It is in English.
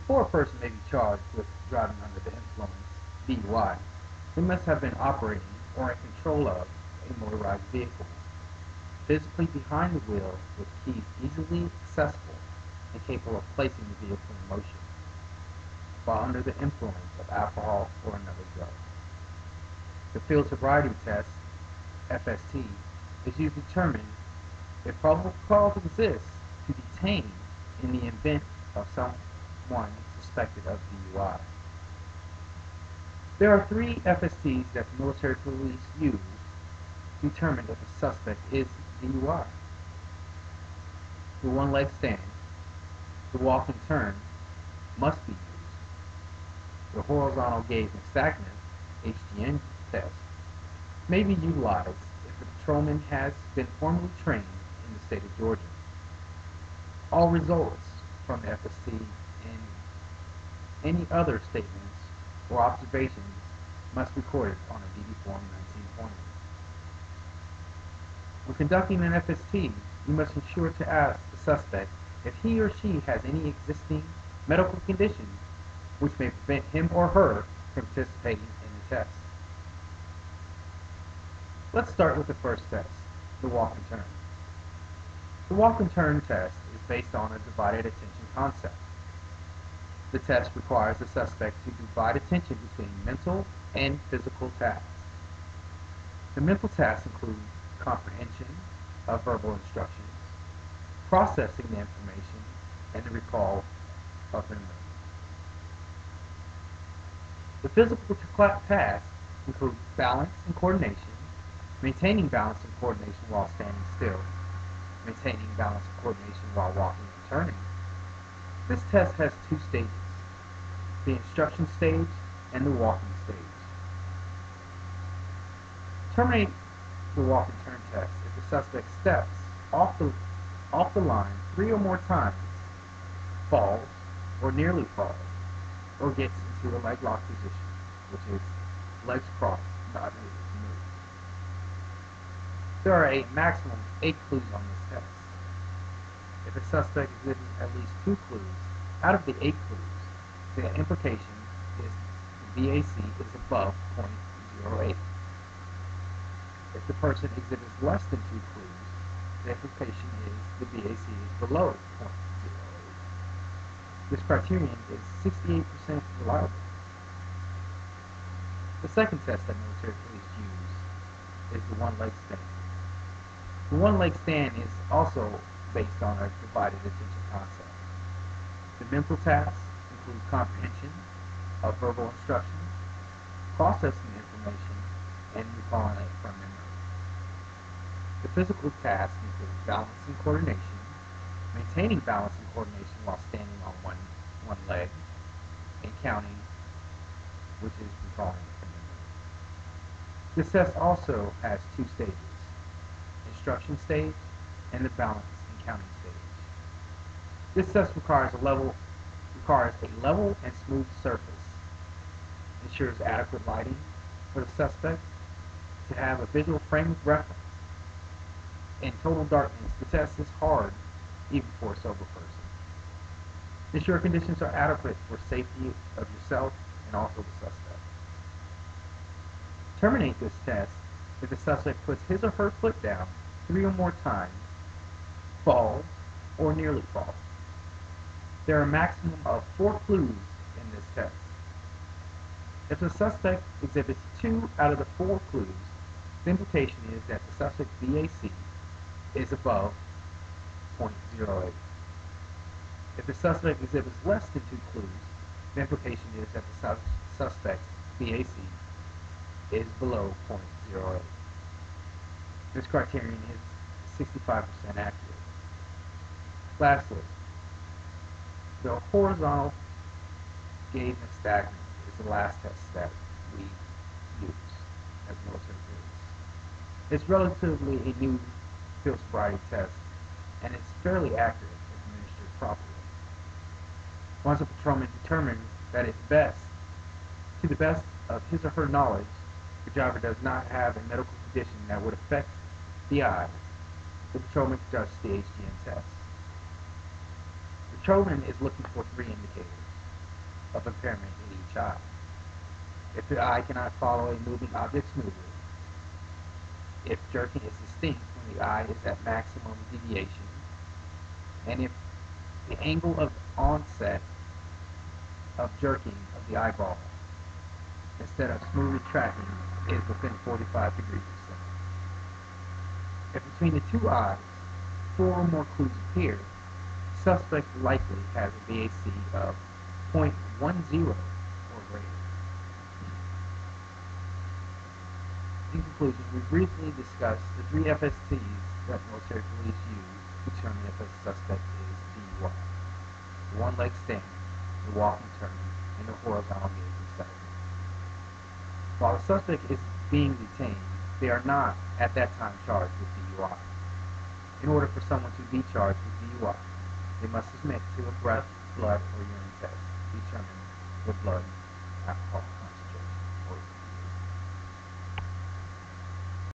Before a person may be charged with driving under the influence, DUI, they must have been operating or in control of a motorized vehicle, physically behind the wheel with keys easily accessible and capable of placing the vehicle in motion, while under the influence of alcohol or another drug. The field sobriety test, FST, is used to determine if probable cause exists to detain in the event of someone suspected of DUI. There are three FSTs that the military police use to determine if a suspect is DUI. The one-leg stand, the walk and turn must be used. The horizontal gaze nystagmus, HGN test, may be utilized if the patrolman has been formally trained in the state of Georgia. All results from the FST and any other statements or observations must be recorded on a DD Form 1920. When conducting an FST, you must ensure to ask the suspect if he or she has any existing medical conditions which may prevent him or her from participating in the test. Let's start with the first test, the walk and turn. The walk and turn test is based on a divided attention concept. The test requires the suspect to divide attention between mental and physical tasks. The mental tasks include comprehension of verbal instructions, processing the information, and the recall of memory. The physical tasks include balance and coordination, maintaining balance and coordination while standing still, maintaining balance and coordination while walking and turning. This test has two stages, the instruction stage and the walking stage. Terminate the walk and turn test if the suspect steps off the line 3 or more times, falls or nearly falls, or gets into a leg lock position, which is legs crossed, not able to move. There are a maximum of 8 clues on this test. If a suspect exhibits at least 2 clues out of the 8 clues, the implication is the BAC is above .08. If the person exhibits less than 2 clues, the implication is the BAC is below .08. This criterion is 68% reliable. The second test that military police use is the one-leg stand. The one-leg stand is also based on a divided attention concept. The mental tasks include comprehension of verbal instructions, processing information, and recalling it from memory. The physical tasks include balance and coordination, maintaining balance and coordination while standing on one leg, and counting, which is recalling it from memory. This test also has 2 stages, instruction stage and the balance and counting stage. This test requires a level and smooth surface, ensures adequate lighting for the suspect to have a visual frame of reference. In total darkness, the test is hard even for a sober person. Ensure conditions are adequate for safety of yourself and also the suspect. Terminate this test if the suspect puts his or her foot down 3 or more times, falls, or nearly falls. There are a maximum of 4 clues in this test. If the suspect exhibits 2 out of the 4 clues, the implication is that the suspect's BAC is above .08. If the suspect exhibits less than 2 clues, the implication is that the suspect's BAC is below .08. This criterion is 65% accurate. Lastly, the horizontal gaze nystagmus is the last test that we use as military police. It's relatively a new field sobriety test, and it's fairly accurate if administered properly. Once a patrolman determines that it's best, to the best of his or her knowledge, the driver does not have a medical condition that would affect the eyes, the patrolman conducts the HGN test. The patrolman is looking for 3 indicators. of impairment in each eye. If the eye cannot follow a moving object smoothly, if jerking is distinct when the eye is at maximum deviation, and if the angle of onset of jerking of the eyeball instead of smoothly tracking is within 45 degrees or so. If between the two eyes 4 or more clues appear, the suspect likely has a BAC of 0.10 or greater. In conclusion, we briefly discussed the 3 FSTs that military police use to determine if a suspect is DUI. The one-leg stand, the walking turn, and the horizontal gaze assessment. While the suspect is being detained, they are not at that time charged with DUI. In order for someone to be charged with DUI, they must submit to a breath, blood, or urine test to determine their blood alcohol content.